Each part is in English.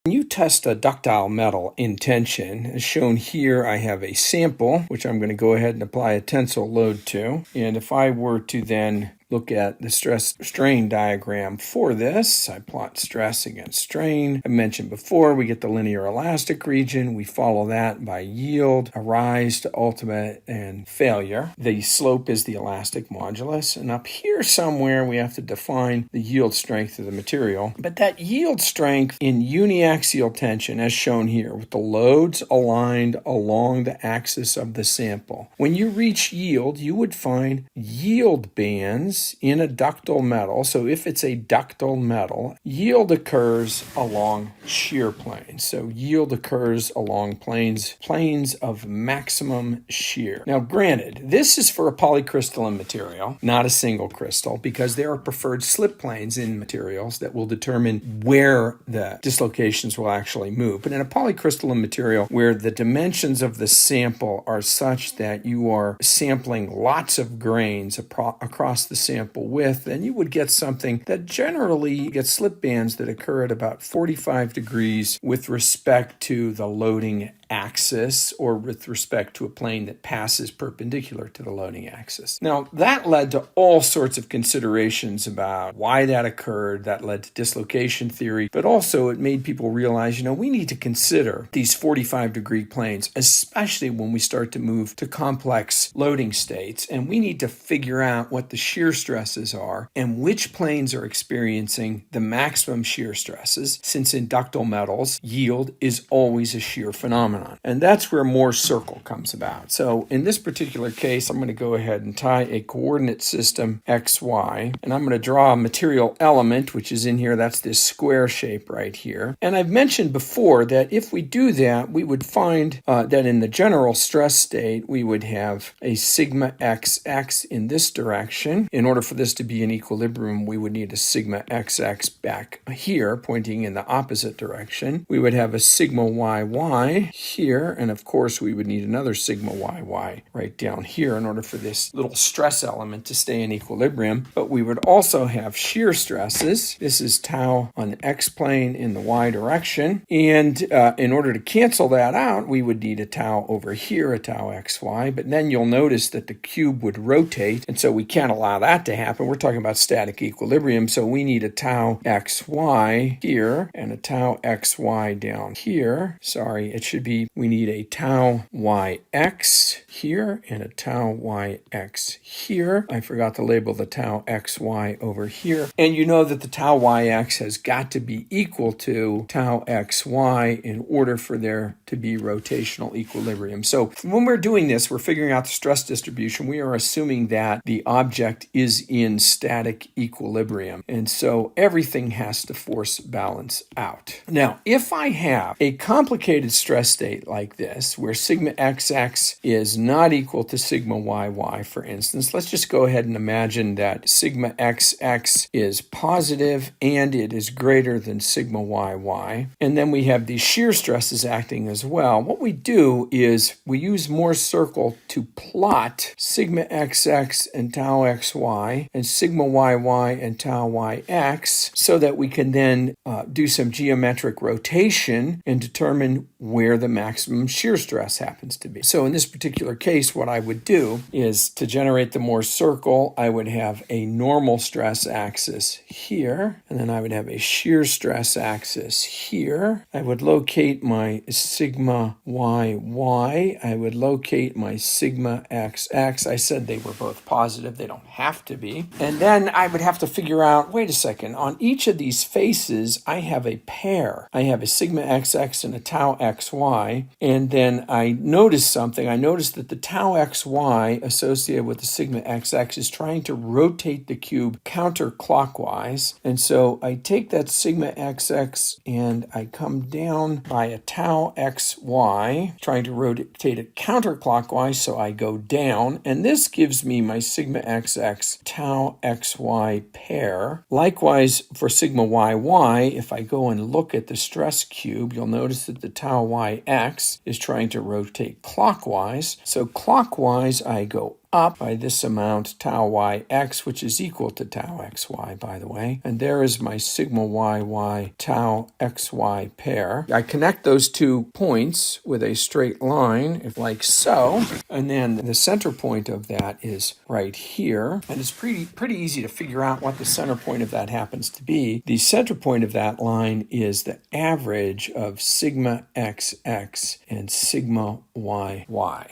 When you test a ductile metal in tension, as shown here, I have a sample, which I'm going to go ahead and apply a tensile load to. And if I were to then look at the stress-strain diagram for this, I plot stress against strain. I mentioned before, we get the linear elastic region. We follow that by yield, a rise to ultimate, and failure. The slope is the elastic modulus. And up here somewhere, we have to define the yield strength of the material. But that yield strength in uniaxial tension, as shown here, with the loads aligned along the axis of the sample. When you reach yield, you would find yield bands in a ductile metal. So if it's a ductile metal, yield occurs along shear planes. So yield occurs along planes of maximum shear. Now granted, this is for a polycrystalline material, not a single crystal, because there are preferred slip planes in materials that will determine where the dislocations will actually move. But in a polycrystalline material where the dimensions of the sample are such that you are sampling lots of grains across the sample width, then you would get something that generally gets slip bands that occur at about 45 degrees with respect to the loading axis or with respect to a plane that passes perpendicular to the loading axis. Now, that led to all sorts of considerations about why that occurred. That led to dislocation theory, but also it made people realize, we need to consider these 45-degree planes, especially when we start to move to complex loading states, and we need to figure out what the shear stresses are and which planes are experiencing the maximum shear stresses, since in ductile metals, yield is always a shear phenomenon. And that's where Mohr's circle comes about. So in this particular case, I'm going to go ahead and tie a coordinate system XY, and I'm going to draw a material element, which is in here. That's this square shape right here. And I've mentioned before that if we do that, we would find that in the general stress state, we would have a sigma XX in this direction. In order for this to be in equilibrium, we would need a sigma XX back here, pointing in the opposite direction. We would have a sigma YY here, and of course we would need another sigma YY right down here in order for this little stress element to stay in equilibrium. But we would also have shear stresses. This is tau on the X plane in the Y direction, and in order to cancel that out, we would need a tau over here, a tau XY, but then you'll notice that the cube would rotate, and so we can't allow that to happen. We're talking about static equilibrium, so we need a tau XY here and a tau XY down here. Sorry, it should be, we need a tau YX here and a tau YX here. I forgot to label the tau XY over here. And you know that the tau YX has got to be equal to tau XY in order for there to be rotational equilibrium. So when we're doing this, we're figuring out the stress distribution. We are assuming that the object is in static equilibrium. And so everything has to force balance out. Now, if I have a complicated stress state like this, where sigma XX is not equal to sigma YY, for instance, let's just go ahead and imagine that sigma XX is positive and it is greater than sigma YY. And then we have these shear stresses acting as well. What we do is we use Mohr's circle to plot sigma XX and tau XY and sigma YY and tau YX so that we can then do some geometric rotation and determine where the maximum shear stress happens to be. So in this particular case, what I would do is to generate the Mohr circle, I would have a normal stress axis here, and then I would have a shear stress axis here. I would locate my sigma YY. I would locate my sigma XX. I said they were both positive. They don't have to be. And then I would have to figure out, wait a second, on each of these faces, I have a pair. I have a sigma XX and a tau XY. And then I noticed something. I noticed that the tau XY associated with the sigma XX is trying to rotate the cube counterclockwise. And so I take that sigma XX and I come down by a tau XY, trying to rotate it counterclockwise, so I go down. And this gives me my sigma XX tau XY pair. Likewise, for sigma YY, if I go and look at the stress cube, you'll notice that the tau YX is trying to rotate clockwise. So clockwise, I go up by this amount tau yx, which is equal to tau xy, by the way. And there is my sigma yy tau xy pair. I connect those 2 points with a straight line, if like so. And then the center point of that is right here. And it's pretty easy to figure out what the center point of that happens to be. The center point of that line is the average of sigma xx and sigma yy.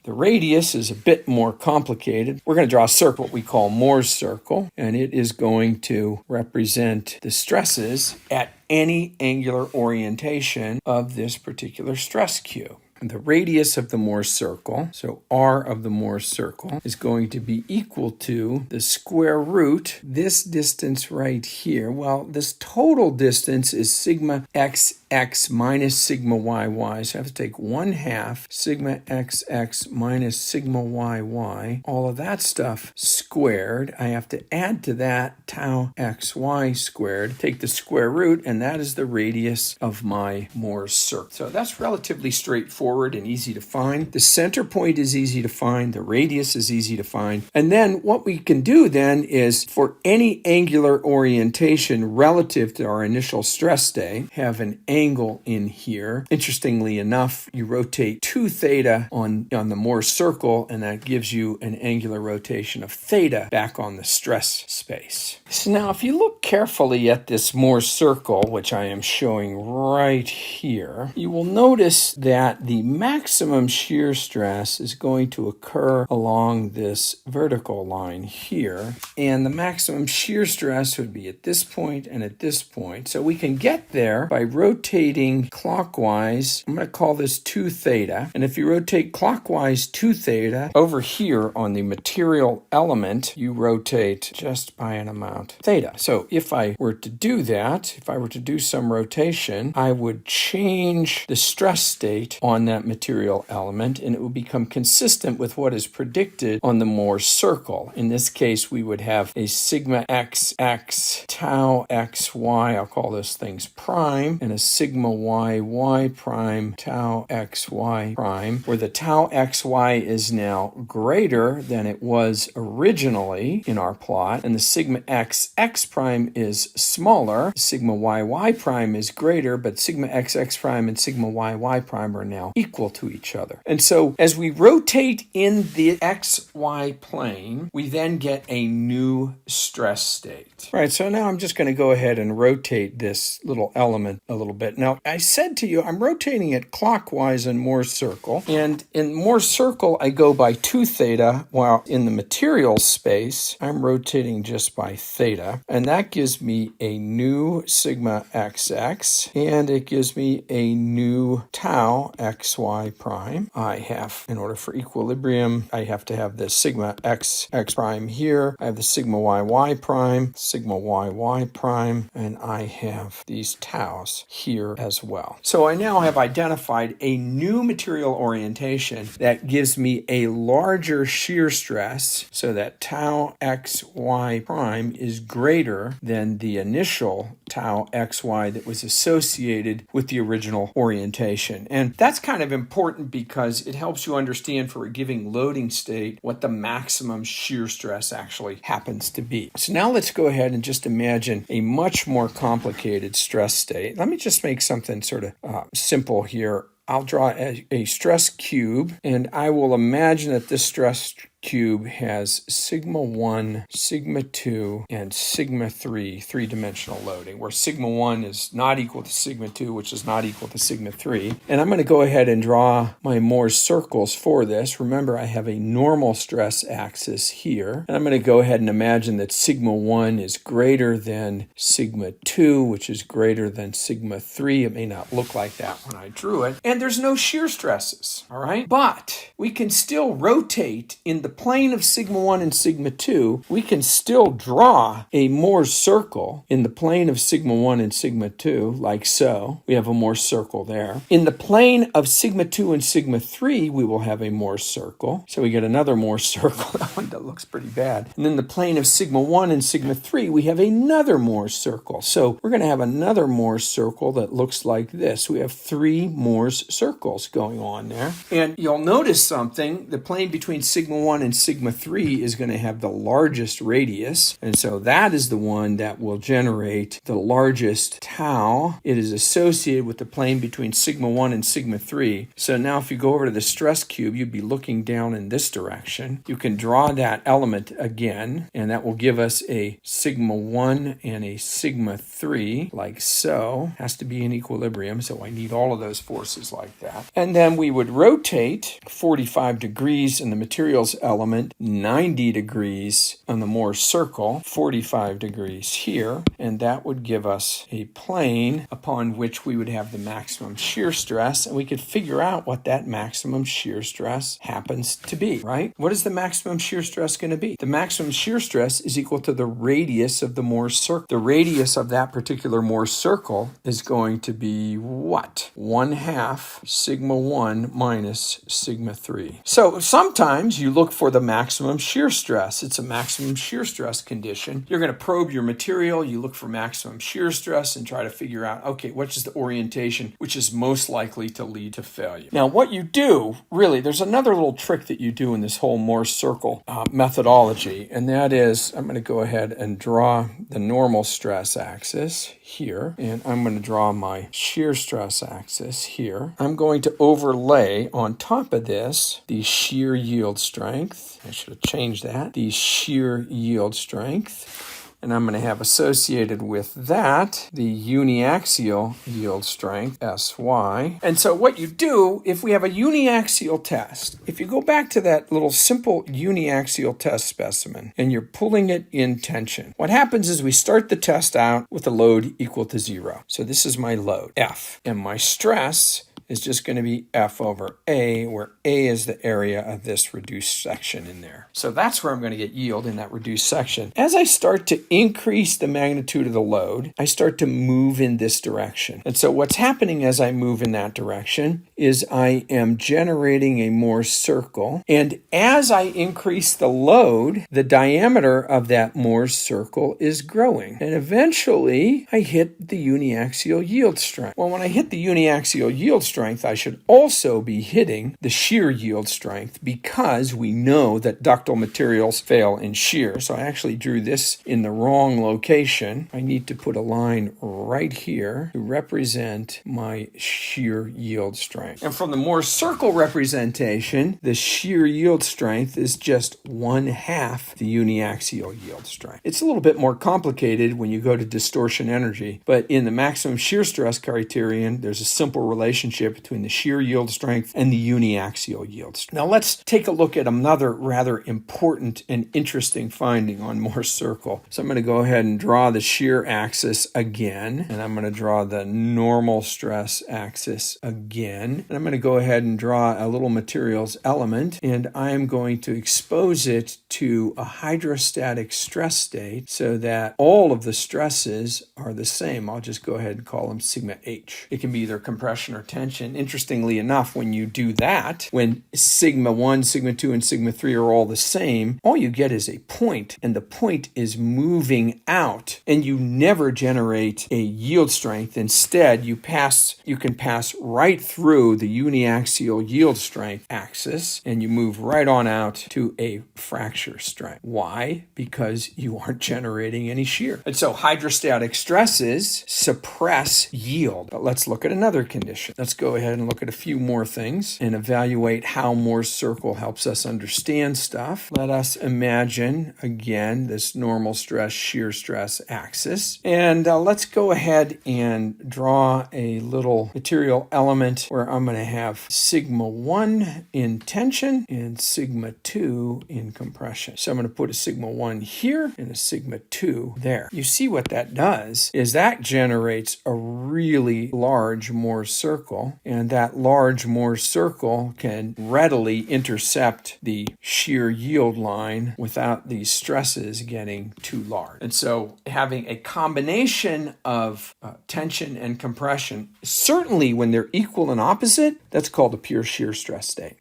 The radius is a bit more complicated. We're going to draw a circle, what we call Mohr's circle, and it is going to represent the stresses at any angular orientation of this particular stress cube. And the radius of the Mohr circle, so r of the Mohr circle, is going to be equal to the square root, this distance right here. Well, this total distance is sigma xx minus sigma yy. So I have to take 1/2 sigma xx minus sigma yy, all of that stuff squared. I have to add to that tau xy squared, take the square root, and that is the radius of my Mohr's circle. So that's relatively straightforward and easy to find. The center point is easy to find. The radius is easy to find. And then what we can do then is for any angular orientation relative to our initial stress state, have an angle in here. Interestingly enough, you rotate 2 theta on the Mohr circle, and that gives you an angular rotation of theta back on the stress space. So now if you look carefully at this Mohr circle, which I am showing right here, you will notice that the maximum shear stress is going to occur along this vertical line here, and the maximum shear stress would be at this point and at this point. So we can get there by rotating clockwise. I'm going to call this 2 theta, and if you rotate clockwise 2 theta, over here on the material element, you rotate just by an amount theta. So if I were to do that, if I were to do some rotation, I would change the stress state on that material element, and it will become consistent with what is predicted on the Mohr circle. In this case, we would have a sigma xx tau xy, I'll call those things prime, and a sigma yy prime tau xy prime, where the tau xy is now greater than it was originally in our plot, and the sigma xx prime is smaller, sigma yy prime is greater, but sigma xx prime and sigma yy prime are now equal to each other. And so as we rotate in the xy plane, we then get a new stress state. All right, so now I'm just going to go ahead and rotate this little element a little bit. Now, I said to you, I'm rotating it clockwise in Mohr's circle, and in Mohr's circle, I go by 2 theta, while in the material space, I'm rotating just by theta, and that gives me a new sigma xx, and it gives me a new tau xy prime. I have, in order for equilibrium, I have to have the sigma xx prime here. I have the sigma yy prime, sigma yy prime, and I have these taus here as well. So I now have identified a new material orientation that gives me a larger shear stress, so that tau xy prime is greater than the initial tau xy that was associated with the original orientation. And that's kind of important because it helps you understand for a given loading state what the maximum shear stress actually happens to be. So now let's go ahead and just imagine a much more complicated stress state. Let me just make something sort of simple here. I'll draw a stress cube, and I will imagine that this stress cube has sigma 1, sigma 2, and sigma 3, three-dimensional loading, where sigma 1 is not equal to sigma 2, which is not equal to sigma 3. And I'm going to go ahead and draw my Mohr circles for this. Remember, I have a normal stress axis here, and I'm going to go ahead and imagine that sigma 1 is greater than sigma 2, which is greater than sigma 3. It may not look like that when I drew it. And there's no shear stresses, all right? But we can still rotate in the plane of sigma 1 and sigma 2, we can still draw a Mohr circle in the plane of sigma 1 and sigma 2, like so. We have a Mohr circle there. In the plane of sigma 2 and sigma 3, we will have a Mohr circle. So we get another Mohr circle. That one that looks pretty bad. And then the plane of sigma 1 and sigma 3, we have another Mohr circle. So we're going to have another Mohr circle that looks like this. We have 3 Mohr circles going on there. And you'll notice something. The plane between sigma 1 1 and sigma 3 is going to have the largest radius, and so that is the one that will generate the largest tau. It is associated with the plane between sigma 1 and sigma 3. So now if you go over to the stress cube, you'd be looking down in this direction. You can draw that element again, and that will give us a sigma 1 and a sigma 3, like so. Has to be in equilibrium, so I need all of those forces like that. And then we would rotate 45 degrees in the materials element, 90 degrees on the Mohr circle, 45 degrees here, and that would give us a plane upon which we would have the maximum shear stress, and we could figure out what that maximum shear stress happens to be, right? What is the maximum shear stress going to be? The maximum shear stress is equal to the radius of the Mohr circle. The radius of that particular Mohr circle is going to be what? 1/2 sigma 1 minus sigma 3. So sometimes you look for the maximum shear stress. It's a maximum shear stress condition. You're going to probe your material, you look for maximum shear stress and try to figure out, okay, what is the orientation which is most likely to lead to failure. Now, what you do, really, there's another little trick that you do in this whole Mohr circle methodology, and that is, I'm going to go ahead and draw the normal stress axis here, and I'm going to draw my shear stress axis here. I'm going to overlay on top of this the shear yield strength. I should have changed that. The shear yield strength. And I'm going to have associated with that the uniaxial yield strength, SY. And so what you do, if we have a uniaxial test, if you go back to that little simple uniaxial test specimen and you're pulling it in tension, what happens is we start the test out with a load equal to 0. So this is my load, F. And my stress is just going to be F over A, where A is the area of this reduced section in there. So that's where I'm going to get yield in that reduced section. As I start to increase the magnitude of the load, I start to move in this direction. And so what's happening as I move in that direction is I am generating a Mohr circle. And as I increase the load, the diameter of that Mohr circle is growing. And eventually, I hit the uniaxial yield strength. Well, when I hit the uniaxial yield strength, I should also be hitting the shear yield strength, because we know that ductile materials fail in shear. So I actually drew this in the wrong location. I need to put a line right here to represent my shear yield strength. And from the Mohr circle representation, the shear yield strength is just 1/2 the uniaxial yield strength. It's a little bit more complicated when you go to distortion energy, but in the maximum shear stress criterion, there's a simple relationship between the shear yield strength and the uniaxial yield strength. Now let's take a look at another rather important and interesting finding on Mohr circle. So I'm going to go ahead and draw the shear axis again, and I'm going to draw the normal stress axis again, and I'm going to go ahead and draw a little materials element, and I'm going to expose it to a hydrostatic stress state so that all of the stresses are the same. I'll just go ahead and call them sigma H. It can be either compression or tension. Interestingly enough, when you do that, when sigma 1, sigma 2, and sigma 3 are all the same, all you get is a point, and the point is moving out, and you never generate a yield strength. Instead, you can pass right through the uniaxial yield strength axis, and you move right on out to a fracture strength. Why? Because you aren't generating any shear. And so hydrostatic stresses suppress yield. But let's look at another condition. Let's go ahead and look at a few more things and evaluate how Mohr's circle helps us understand stuff. Let us imagine, again, this normal stress, shear stress axis. And let's go ahead and draw a little material element where I'm going to have sigma 1 in tension and sigma 2 in compression. So I'm going to put a sigma 1 here and a sigma 2 there. You see what that does is that generates a really large Mohr circle, and that large Mohr circle can readily intercept the shear yield line without these stresses getting too large. And so having a combination of tension and compression, certainly when they're equal and opposite, that's called a pure shear stress state.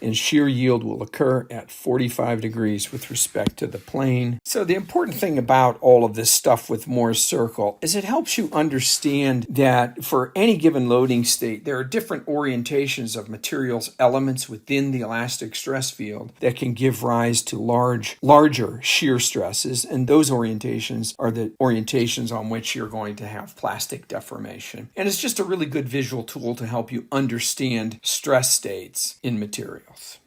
and shear yield will occur at 45 degrees with respect to the plane. So the important thing about all of this stuff with Mohr's circle is it helps you understand that for any given loading state, there are different orientations of materials elements within the elastic stress field that can give rise to larger shear stresses, and those orientations are the orientations on which you're going to have plastic deformation. And it's just a really good visual tool to help you understand stress states in materials.